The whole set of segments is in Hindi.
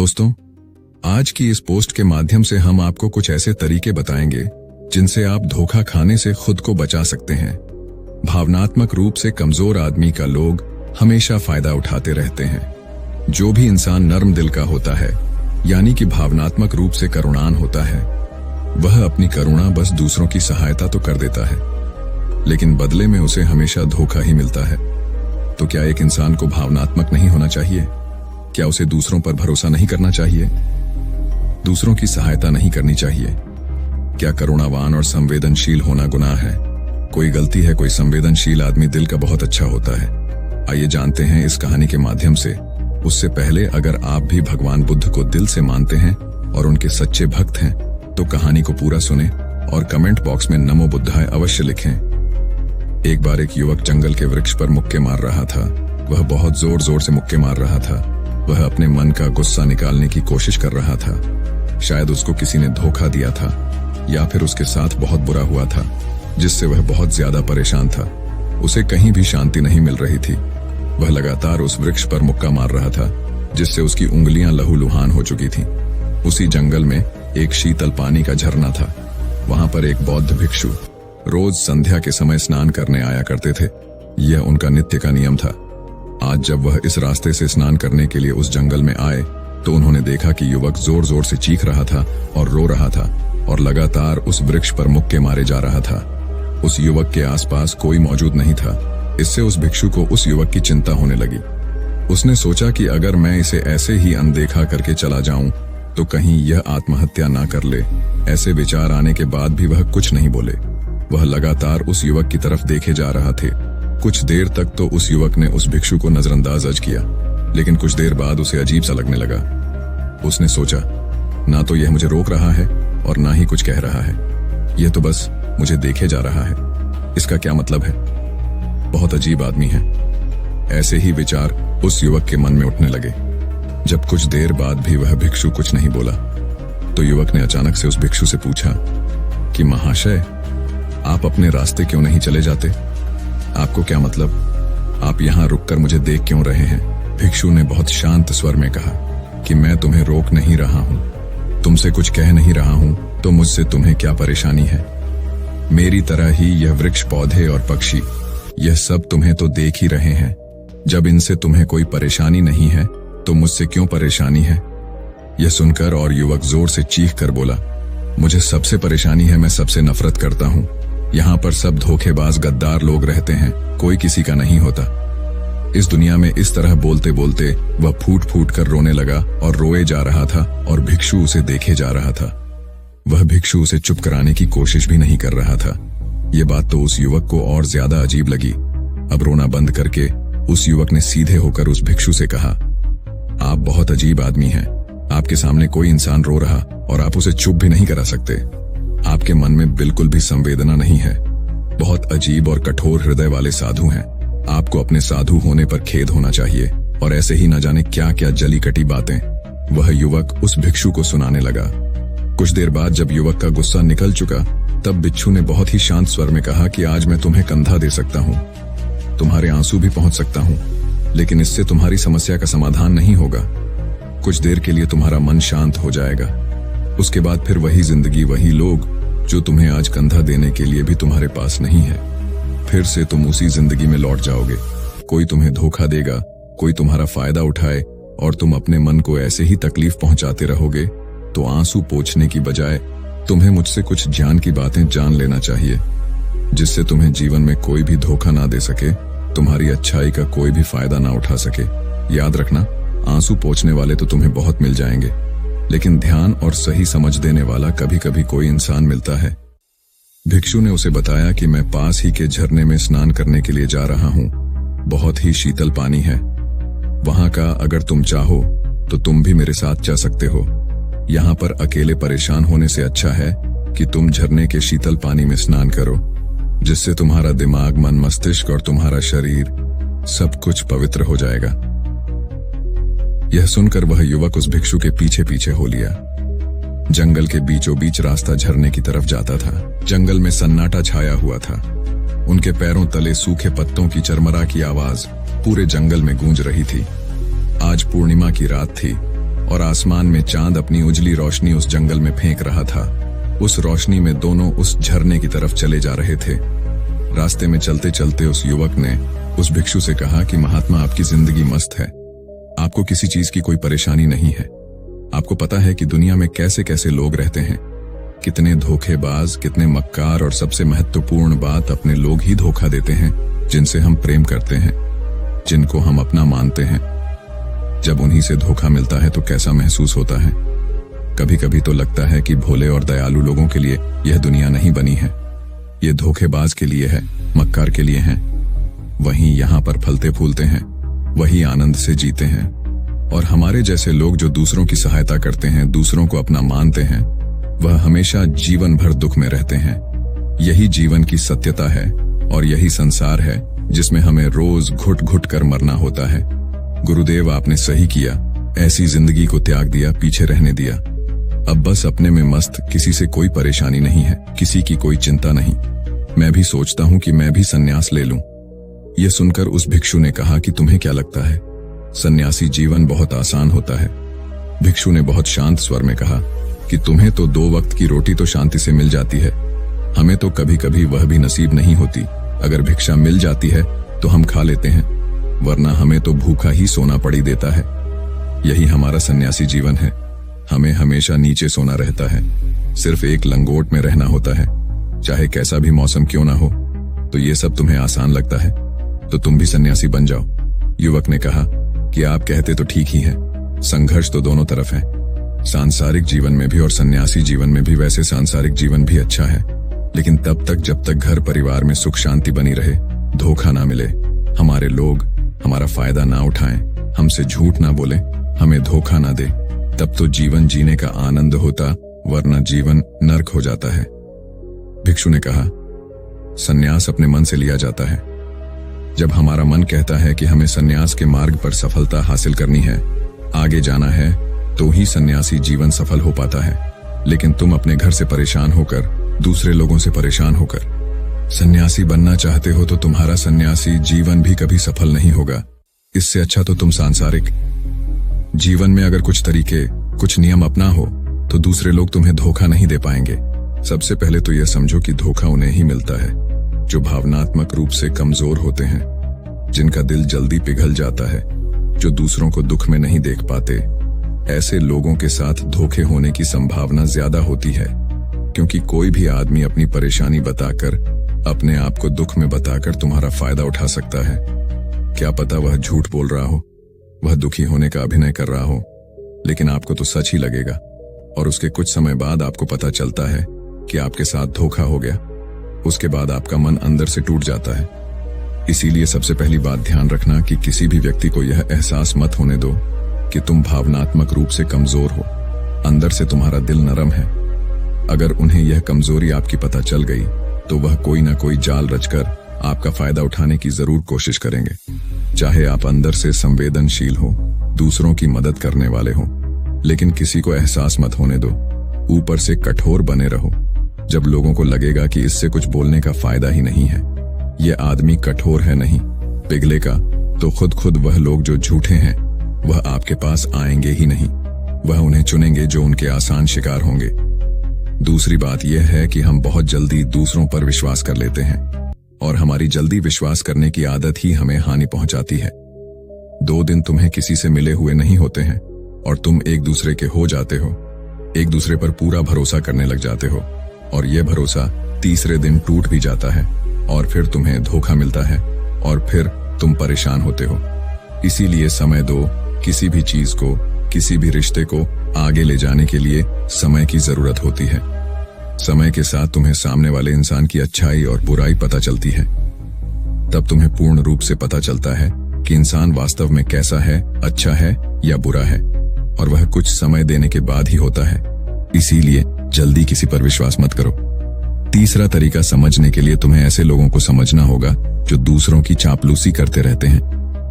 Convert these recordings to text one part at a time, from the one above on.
दोस्तों, आज की इस पोस्ट के माध्यम से हम आपको कुछ ऐसे तरीके बताएंगे जिनसे आप धोखा खाने से खुद को बचा सकते हैं। भावनात्मक रूप से कमजोर आदमी का लोग हमेशा फायदा उठाते रहते हैं। जो भी इंसान नर्म दिल का होता है, यानी कि भावनात्मक रूप से करुणान होता है, वह अपनी करुणा बस दूसरों की सहायता तो कर देता है, लेकिन बदले में उसे हमेशा धोखा ही मिलता है। तो क्या एक इंसान को भावनात्मक नहीं होना चाहिए? क्या उसे दूसरों पर भरोसा नहीं करना चाहिए? दूसरों की सहायता नहीं करनी चाहिए? क्या करुणावान और संवेदनशील होना गुनाह है? कोई गलती है? कोई संवेदनशील आदमी दिल का बहुत अच्छा होता है। आइए जानते हैं इस कहानी के माध्यम से। उससे पहले अगर आप भी भगवान बुद्ध को दिल से मानते हैं और उनके सच्चे भक्त हैं, तो कहानी को पूरा सुने और कमेंट बॉक्स में नमो बुद्धाय अवश्य लिखें। एक बार एक युवक जंगल के वृक्ष पर मुक्के मार रहा था। वह बहुत जोर जोर से मुक्के मार रहा था। वह अपने मन का गुस्सा निकालने की कोशिश कर रहा था। शायद उसको किसी ने धोखा दिया था या फिर उसके साथ बहुत बुरा हुआ था, जिससे वह बहुत ज्यादा परेशान था। उसे कहीं भी शांति नहीं मिल रही थी। वह लगातार उस वृक्ष पर मुक्का मार रहा था, जिससे उसकी उंगलियां लहूलुहान हो चुकी थीं। उसी जंगल में एक शीतल पानी का झरना था। वहां पर एक बौद्ध भिक्षु रोज संध्या के समय स्नान करने आया करते थे। यह उनका नित्य का नियम था। आज जब वह इस रास्ते से स्नान करने के लिए उस जंगल में आए, तो उन्होंने देखा कि युवक जोर जोर से चीख रहा था और रो रहा था और लगातार उस वृक्ष पर मुक्के मारे जा रहा था। उस युवक के आसपास कोई मौजूद नहीं था। इससे उस भिक्षु को उस युवक की चिंता होने लगी। उसने सोचा कि अगर मैं इसे ऐसे ही अनदेखा करके चला जाऊं, तो कहीं यह आत्महत्या ना कर ले। ऐसे विचार आने के बाद भी वह कुछ नहीं बोले। वह लगातार उस युवक की तरफ देखे जा रहा थे। कुछ देर तक तो उस युवक ने उस भिक्षु को नजरअंदाज किया, लेकिन कुछ देर बाद उसे अजीब सा लगने लगा। उसने सोचा, ना तो यह मुझे रोक रहा है और ना ही कुछ कह रहा है। यह तो बस मुझे देखे जा रहा है। इसका क्या मतलब है? बहुत अजीब आदमी है। ऐसे ही विचार उस युवक के मन में उठने लगे। जब कुछ देर बाद भी वह भिक्षु कुछ नहीं बोला, तो युवक ने अचानक से उस भिक्षु से पूछा कि महाशय, आप अपने रास्ते क्यों नहीं चले जाते? आपको क्या मतलब? आप यहाँ रुककर मुझे देख क्यों रहे हैं? भिक्षु ने बहुत शांत स्वर में कहा कि मैं तुम्हें रोक नहीं रहा हूँ, तुमसे कुछ कह नहीं रहा हूँ, तो मुझसे तुम्हें क्या परेशानी है? मेरी तरह ही यह वृक्ष, पौधे और पक्षी, यह सब तुम्हें तो देख ही रहे हैं। जब इनसे तुम्हें कोई परेशानी नहीं है, तो मुझसे क्यों परेशानी है? यह सुनकर और युवक जोर से चीख कर बोला, मुझे सबसे परेशानी है, मैं सबसे नफरत करता हूँ। यहाँ पर सब धोखेबाज गद्दार लोग रहते हैं, कोई किसी का नहीं होता। इस दुनिया में इस तरह बोलते बोलते वह फूट फूट कर रोने लगा और रोए जा रहा था और भिक्षु उसे देखे जा रहा था। वह भिक्षु उसे चुप कराने की कोशिश भी नहीं कर रहा था। ये बात तो उस युवक को और ज्यादा अजीब लगी। अब रोना बंद करके उस युवक ने सीधे होकर उस भिक्षु से कहा, आप बहुत अजीब आदमी हैं। आपके सामने कोई इंसान रो रहा और आप उसे चुप भी नहीं करा सकते। आपके मन में बिल्कुल भी संवेदना नहीं है। बहुत अजीब और कठोर हृदय वाले साधु हैं। आपको अपने साधु होने पर खेद होना चाहिए। और ऐसे ही न जाने क्या क्या जली कटी बातें वह युवक उस भिक्षु को सुनाने लगा। कुछ देर बाद जब युवक का गुस्सा निकल चुका, तब भिक्षु ने बहुत ही शांत स्वर में कहा कि आज मैं तुम्हें कंधा दे सकता हूँ, तुम्हारे आंसू भी पहुंच सकता हूँ, लेकिन इससे तुम्हारी समस्या का समाधान नहीं होगा। कुछ देर के लिए तुम्हारा मन शांत हो जाएगा। उसके बाद फिर वही जिंदगी, वही लोग जो तुम्हें आज कंधा देने के लिए भी तुम्हारे पास नहीं है। फिर से तुम उसी जिंदगी में लौट जाओगे। कोई तुम्हें धोखा देगा, कोई तुम्हारा फायदा उठाए और तुम अपने मन को ऐसे ही तकलीफ पहुंचाते रहोगे। तो आंसू पोंछने की बजाय तुम्हें मुझसे कुछ ज्ञान की बातें जान लेना चाहिए, जिससे तुम्हें जीवन में कोई भी धोखा ना दे सके, तुम्हारी अच्छाई का कोई भी फायदा ना उठा सके। याद रखना, आंसू पोंछने वाले तो तुम्हें बहुत मिल जाएंगे, लेकिन ध्यान और सही समझ देने वाला कभी कभी कोई इंसान मिलता है। भिक्षु ने उसे बताया कि मैं पास ही के झरने में स्नान करने के लिए जा रहा हूँ। बहुत ही शीतल पानी है वहां का। अगर तुम चाहो तो तुम भी मेरे साथ जा सकते हो। यहाँ पर अकेले परेशान होने से अच्छा है कि तुम झरने के शीतल पानी में स्नान करो, जिससे तुम्हारा दिमाग, मन, मस्तिष्क और तुम्हारा शरीर सब कुछ पवित्र हो जाएगा। यह सुनकर वह युवक उस भिक्षु के पीछे पीछे हो लिया। जंगल के बीचों बीच रास्ता झरने की तरफ जाता था। जंगल में सन्नाटा छाया हुआ था। उनके पैरों तले सूखे पत्तों की चरमरा की आवाज पूरे जंगल में गूंज रही थी। आज पूर्णिमा की रात थी और आसमान में चांद अपनी उजली रोशनी उस जंगल में फेंक रहा था। उस रोशनी में दोनों उस झरने की तरफ चले जा रहे थे। रास्ते में चलते चलते उस युवक ने उस भिक्षु से कहा कि महात्मा, आपकी जिंदगी मस्त है, आपको किसी चीज की कोई परेशानी नहीं है। आपको पता है कि दुनिया में कैसे कैसे लोग रहते हैं, कितने धोखेबाज, कितने मक्कार, और सबसे महत्वपूर्ण बात, अपने लोग ही धोखा देते हैं जिनसे हम प्रेम करते हैं, जिनको हम अपना मानते हैं। जब उन्हीं से धोखा मिलता है तो कैसा महसूस होता है। कभी कभी तो लगता है कि भोले और दयालु लोगों के लिए यह दुनिया नहीं बनी है, ये धोखेबाज के लिए है, मक्कार के लिए है। वहीं यहाँ पर फलते फूलते हैं, वही आनंद से जीते हैं। और हमारे जैसे लोग जो दूसरों की सहायता करते हैं, दूसरों को अपना मानते हैं, वह हमेशा जीवन भर दुख में रहते हैं। यही जीवन की सत्यता है और यही संसार है जिसमें हमें रोज घुट घुट कर मरना होता है। गुरुदेव, आपने सही किया, ऐसी जिंदगी को त्याग दिया, पीछे रहने दिया। अब बस अपने में मस्त, किसी से कोई परेशानी नहीं है, किसी की कोई चिंता नहीं। मैं भी सोचता हूँ कि मैं भी संन्यास ले लूं। यह सुनकर उस भिक्षु ने कहा कि तुम्हें क्या लगता है, सन्यासी जीवन बहुत आसान होता है। भिक्षु ने बहुत शांत स्वर में कहा कि तुम्हें तो 2 वक्त की रोटी तो शांति से मिल जाती है, हमें तो कभी कभी वह भी नसीब नहीं होती। अगर भिक्षा मिल जाती है तो हम खा लेते हैं, वरना हमें तो भूखा ही सोना पड़ी देता है। यही हमारा सन्यासी जीवन है, हमें हमेशा नीचे सोना रहता है, सिर्फ एक लंगोट में रहना होता है, चाहे कैसा भी मौसम क्यों ना हो। तो ये सब तुम्हें आसान लगता है, तो तुम भी सन्यासी बन जाओ। युवक ने कहा कि आप कहते तो ठीक ही है, संघर्ष तो दोनों तरफ है, सांसारिक जीवन में भी और सन्यासी जीवन में भी। वैसे सांसारिक जीवन भी अच्छा है, लेकिन तब तक जब तक घर परिवार में सुख शांति बनी रहे, धोखा ना मिले, हमारे लोग हमारा फायदा ना उठाएं, हमसे झूठ ना बोले, हमें धोखा ना दे, तब तो जीवन जीने का आनंद होता, वरना जीवन नर्क हो जाता है। भिक्षु ने कहा, सन्यास अपने मन से लिया जाता है। जब हमारा मन कहता है कि हमें सन्यास के मार्ग पर सफलता हासिल करनी है, आगे जाना है, तो ही सन्यासी जीवन सफल हो पाता है। लेकिन तुम अपने घर से परेशान होकर, दूसरे लोगों से परेशान होकर सन्यासी बनना चाहते हो, तो तुम्हारा सन्यासी जीवन भी कभी सफल नहीं होगा। इससे अच्छा तो तुम सांसारिक जीवन में अगर कुछ तरीके, कुछ नियम अपना हो, तो दूसरे लोग तुम्हें धोखा नहीं दे पाएंगे। सबसे पहले तो यह समझो कि धोखा उन्हें ही मिलता है जो भावनात्मक रूप से कमजोर होते हैं, जिनका दिल जल्दी पिघल जाता है, जो दूसरों को दुख में नहीं देख पाते। ऐसे लोगों के साथ धोखे होने की संभावना ज्यादा होती है, क्योंकि कोई भी आदमी अपनी परेशानी बताकर, अपने आप को दुख में बताकर तुम्हारा फायदा उठा सकता है। क्या पता वह झूठ बोल रहा हो, वह दुखी होने का अभिनय कर रहा हो, लेकिन आपको तो सच ही लगेगा। और उसके कुछ समय बाद आपको पता चलता है कि आपके साथ धोखा हो गया। उसके बाद आपका मन अंदर से टूट जाता है। इसीलिए सबसे पहली बात ध्यान रखना कि किसी भी व्यक्ति को यह एहसास मत होने दो कि तुम भावनात्मक रूप से कमजोर हो, अंदर से तुम्हारा दिल नरम है। अगर उन्हें यह कमजोरी आपकी पता चल गई, तो वह कोई ना कोई जाल रचकर आपका फायदा उठाने की जरूर कोशिश करेंगे। चाहे आप अंदर से संवेदनशील हो, दूसरों की मदद करने वाले हो, लेकिन किसी को एहसास मत होने दो। ऊपर से कठोर बने रहो। जब लोगों को लगेगा कि इससे कुछ बोलने का फायदा ही नहीं है, यह आदमी कठोर है नहीं, पिघलेगा, तो खुद वह लोग जो झूठे हैं, वह आपके पास आएंगे ही नहीं। वह उन्हें चुनेंगे जो उनके आसान शिकार होंगे। दूसरी बात यह है कि हम बहुत जल्दी दूसरों पर विश्वास कर लेते हैं, और हमारी जल्दी विश्वास करने की आदत ही हमें हानि पहुंचाती है। 2 दिन तुम्हें किसी से मिले हुए नहीं होते हैं और तुम एक दूसरे के हो जाते हो, एक दूसरे पर पूरा भरोसा करने लग जाते हो, और यह भरोसा तीसरे दिन टूट भी जाता है, और फिर तुम्हें धोखा मिलता है, और फिर तुम परेशान होते हो। इसीलिए समय दो। किसी भी चीज को, किसी भी रिश्ते को आगे ले जाने के लिए समय की जरूरत होती है। समय के साथ तुम्हें सामने वाले इंसान की अच्छाई और बुराई पता चलती है। तब तुम्हें पूर्ण रूप से पता चलता है कि इंसान वास्तव में कैसा है, अच्छा है या बुरा है, और वह कुछ समय देने के बाद ही होता है। इसीलिए जल्दी किसी पर विश्वास मत करो। तीसरा तरीका समझने के लिए तुम्हें ऐसे लोगों को समझना होगा जो दूसरों की चापलूसी करते रहते हैं।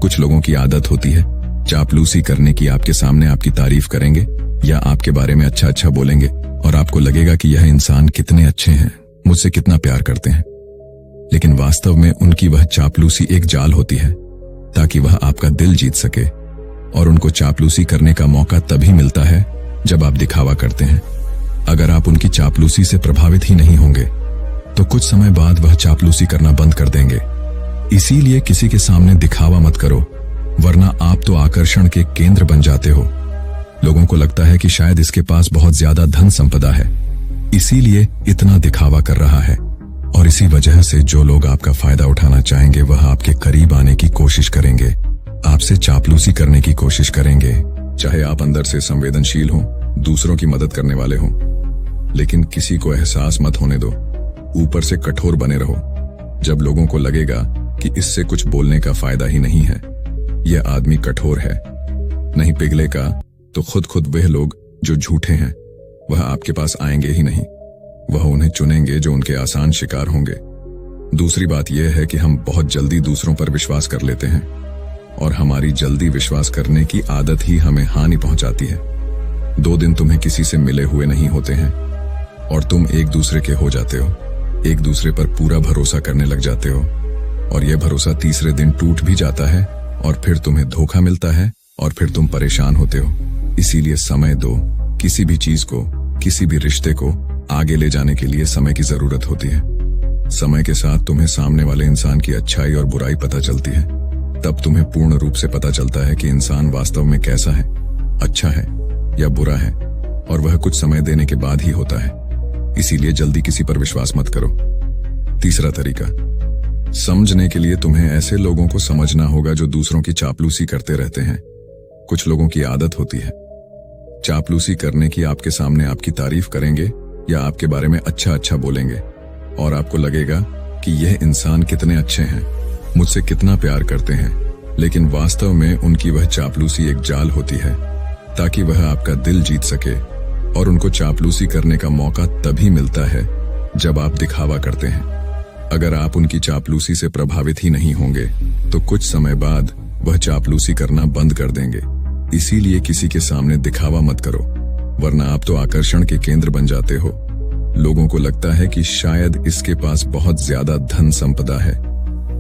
कुछ लोगों की आदत होती है चापलूसी करने की। आपके सामने आपकी तारीफ करेंगे या आपके बारे में अच्छा अच्छा बोलेंगे, और आपको लगेगा कि यह इंसान कितने अच्छे हैं, मुझसे कितना प्यार करते हैं। लेकिन वास्तव में उनकी वह चापलूसी एक जाल होती है, ताकि वह आपका दिल जीत सके। और उनको चापलूसी करने का मौका तभी मिलता है जब आप दिखावा करते हैं। अगर आप उनकी चापलूसी से प्रभावित ही नहीं होंगे तो कुछ समय बाद वह चापलूसी करना बंद कर देंगे। इसीलिए किसी के सामने दिखावा मत करो, वरना आप तो आकर्षण के केंद्र बन जाते हो। लोगों को लगता है कि शायद इसके पास बहुत ज्यादा धन संपदा है, इसीलिए इतना दिखावा कर रहा है। और इसी वजह से जो लोग आपका फायदा उठाना चाहेंगे वह आपके करीब आने की कोशिश करेंगे, आपसे चापलूसी करने की कोशिश करेंगे। चाहे आप अंदर से संवेदनशील हों, दूसरों की मदद करने वाले हों, लेकिन किसी को एहसास मत होने दो, ऊपर से कठोर बने रहो। जब लोगों को लगेगा कि इससे कुछ बोलने का फायदा ही नहीं है, यह आदमी कठोर है, नहीं पिघलेगा, तो खुद वह लोग जो झूठे हैं वह आपके पास आएंगे ही नहीं। वह उन्हें चुनेंगे जो उनके आसान शिकार होंगे। दूसरी बात यह है कि हम बहुत जल्दी दूसरों पर विश्वास कर लेते हैं और हमारी जल्दी विश्वास करने की आदत ही हमें हानि पहुंचाती है। 2 दिन तुम्हें किसी से मिले हुए नहीं होते हैं और तुम एक दूसरे के हो जाते हो, एक दूसरे पर पूरा भरोसा करने लग जाते हो और यह भरोसा तीसरे दिन टूट भी जाता है और फिर तुम्हें धोखा मिलता है और फिर तुम परेशान होते हो। इसीलिए समय दो। किसी भी चीज को, किसी भी रिश्ते को आगे ले जाने के लिए समय की जरूरत होती है। समय के साथ तुम्हें सामने वाले इंसान की अच्छाई और बुराई पता चलती है। तब तुम्हें पूर्ण रूप से पता चलता है कि इंसान वास्तव में कैसा है, अच्छा है या बुरा है, और वह कुछ समय देने के बाद ही होता है। इसीलिए जल्दी किसी पर विश्वास मत करो। तीसरा तरीका, समझने के लिए तुम्हें ऐसे लोगों को समझना होगा जो दूसरों की चापलूसी करते रहते हैं। कुछ लोगों की आदत होती है चापलूसी करने की। आपके सामने आपकी तारीफ करेंगे या आपके बारे में अच्छा बोलेंगे और आपको लगेगा कि यह इंसान कितने अच्छे हैं, मुझसे कितना प्यार करते हैं, लेकिन वास्तव में उनकी वह चापलूसी एक जाल होती है ताकि वह आपका दिल जीत सके। और उनको चापलूसी करने का मौका तभी मिलता है जब आप दिखावा करते हैं। अगर आप उनकी चापलूसी से प्रभावित ही नहीं होंगे तो कुछ समय बाद वह चापलूसी करना बंद कर देंगे। इसीलिए किसी के सामने दिखावा मत करो, वरना आप तो आकर्षण के केंद्र बन जाते हो। लोगों को लगता है कि शायद इसके पास बहुत ज्यादा धन संपदा है,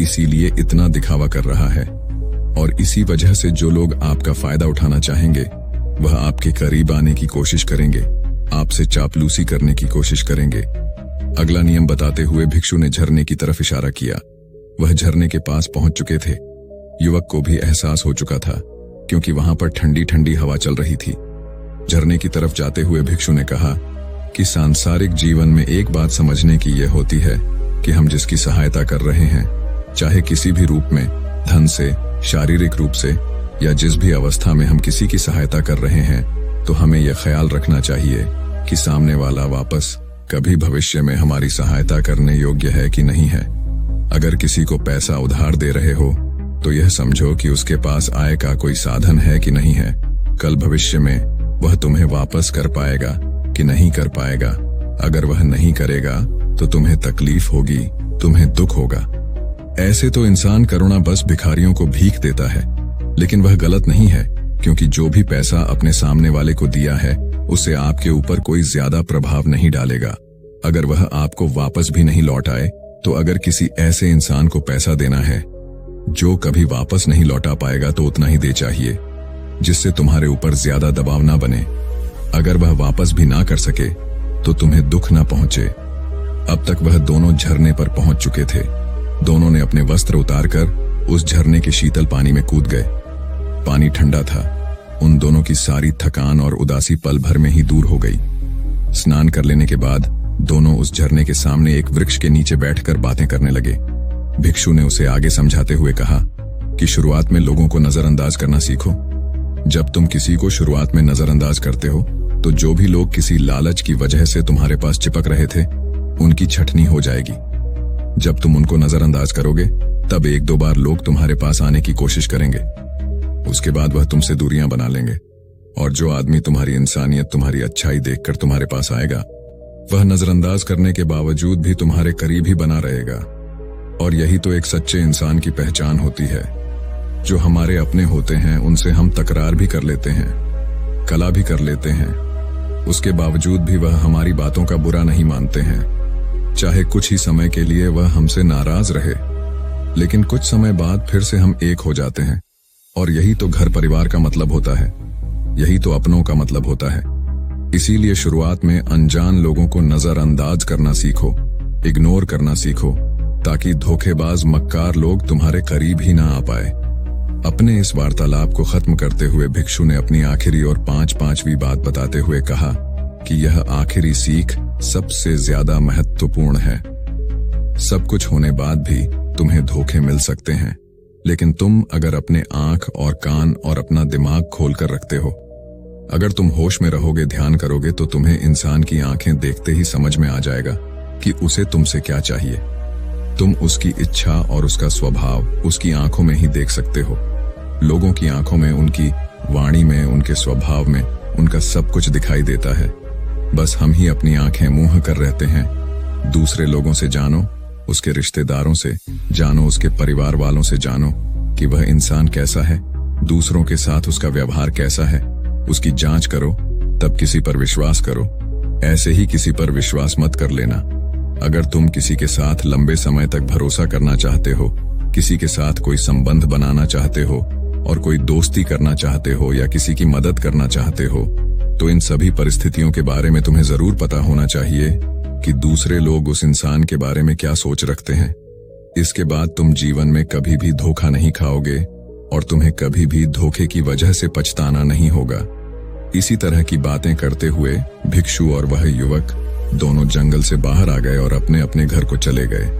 इसीलिए इतना दिखावा कर रहा है। और इसी वजह से जो लोग आपका फायदा उठाना चाहेंगे वह आपके करीब आने की कोशिश करेंगे, आपसे चापलूसी करने की कोशिश करेंगे। अगला नियम बताते हुए भिक्षु ने झरने की तरफ इशारा किया। वह झरने के पास पहुंच चुके थे। युवक को भी एहसास हो चुका था क्योंकि वहां पर ठंडी ठंडी हवा चल रही थी। झरने की तरफ जाते हुए भिक्षु ने कहा कि सांसारिक जीवन में एक बात समझने की यह होती है कि हम जिसकी सहायता कर रहे हैं, चाहे किसी भी रूप में, धन से, शारीरिक रूप से, या जिस भी अवस्था में हम किसी की सहायता कर रहे हैं, तो हमें यह ख्याल रखना चाहिए कि सामने वाला वापस कभी भविष्य में हमारी सहायता करने योग्य है कि नहीं है। अगर किसी को पैसा उधार दे रहे हो तो यह समझो कि उसके पास आय का कोई साधन है कि नहीं है। कल भविष्य में वह तुम्हें वापस कर पाएगा कि नहीं कर पाएगा। अगर वह नहीं करेगा तो तुम्हें तकलीफ होगी, तुम्हें दुख होगा। ऐसे तो इंसान करुणा बस भिखारियों को भीख देता है, लेकिन वह गलत नहीं है, क्योंकि जो भी पैसा अपने सामने वाले को दिया है उससे आपके ऊपर कोई ज्यादा प्रभाव नहीं डालेगा। अगर वह आपको वापस भी नहीं लौट आए तो अगर किसी ऐसे इंसान को पैसा देना है जो कभी वापस नहीं लौटा पाएगा तो उतना ही दे चाहिए, जिससे तुम्हारे ऊपर ज्यादा दबाव ना बने। अगर वह वापस भी ना कर सके तो तुम्हें दुख ना पहुंचे। अब तक वह दोनों झरने पर पहुंच चुके थे। दोनों ने अपने वस्त्र उतारकर उस झरने के शीतल पानी में कूद गए। पानी ठंडा था। उन दोनों की सारी थकान और उदासी पल भर में ही दूर हो गई। स्नान कर लेने के बाद दोनों उस झरने के सामने एक वृक्ष के नीचे बैठकर बातें करने लगे। भिक्षु ने उसे आगे समझाते हुए कहा कि शुरुआत में लोगों को नजरअंदाज करना सीखो। जब तुम किसी को शुरुआत में नजरअंदाज करते हो तो जो भी लोग किसी लालच की वजह से तुम्हारे पास चिपक रहे थे उनकी छटनी हो जाएगी। जब तुम उनको नजरअंदाज करोगे तब 1-2 बार लोग तुम्हारे पास आने की कोशिश करेंगे। उसके बाद वह तुमसे दूरियां बना लेंगे और जो आदमी तुम्हारी इंसानियत, तुम्हारी अच्छाई देखकर तुम्हारे पास आएगा वह नजरअंदाज करने के बावजूद भी तुम्हारे करीब ही बना रहेगा। और यही तो एक सच्चे इंसान की पहचान होती है। जो हमारे अपने होते हैं उनसे हम तकरार भी कर लेते हैं, कला भी कर लेते हैं, उसके बावजूद भी वह हमारी बातों का बुरा नहीं मानते हैं। चाहे कुछ ही समय के लिए वह हमसे नाराज रहे, लेकिन कुछ समय बाद फिर से हम एक हो जाते हैं। और यही तो घर परिवार का मतलब होता है, यही तो अपनों का मतलब होता है। इसीलिए शुरुआत में अनजान लोगों को नजरअंदाज करना सीखो, इग्नोर करना सीखो, ताकि धोखेबाज मक्कार लोग तुम्हारे करीब ही ना आ पाए। अपने इस वार्तालाप को खत्म करते हुए भिक्षु ने अपनी आखिरी और पांचवी बात बताते हुए कहा कि यह आखिरी सीख सबसे ज्यादा महत्वपूर्ण है। सब कुछ होने बाद भी तुम्हें धोखे मिल सकते हैं, लेकिन तुम अगर अपने आंख और कान और अपना दिमाग खोलकर रखते हो, अगर तुम होश में रहोगे, ध्यान करोगे, तो तुम्हें इंसान की आंखें देखते ही समझ में आ जाएगा कि उसे तुमसे क्या चाहिए। तुम उसकी इच्छा और उसका स्वभाव उसकी आंखों में ही देख सकते हो। लोगों की आंखों में, उनकी वाणी में, उनके स्वभाव में उनका सब कुछ दिखाई देता है। बस हम ही अपनी आंखें मूंह कर रहते हैं। दूसरे लोगों से जानो, उसके रिश्तेदारों से जानो, उसके परिवार वालों से जानो कि वह इंसान कैसा है, दूसरों के साथ उसका व्यवहार कैसा है, उसकी जांच करो, तब किसी पर विश्वास करो। ऐसे ही किसी पर विश्वास मत कर लेना। अगर तुम किसी के साथ लंबे समय तक भरोसा करना चाहते हो, किसी के साथ कोई संबंध बनाना चाहते हो और कोई दोस्ती करना चाहते हो या किसी की मदद करना चाहते हो, तो इन सभी परिस्थितियों के बारे में तुम्हें जरूर पता होना चाहिए कि दूसरे लोग उस इंसान के बारे में क्या सोच रखते हैं। इसके बाद तुम जीवन में कभी भी धोखा नहीं खाओगे और तुम्हें कभी भी धोखे की वजह से पछताना नहीं होगा। इसी तरह की बातें करते हुए भिक्षु और वह युवक दोनों जंगल से बाहर आ गए और अपने अपने घर को चले गए।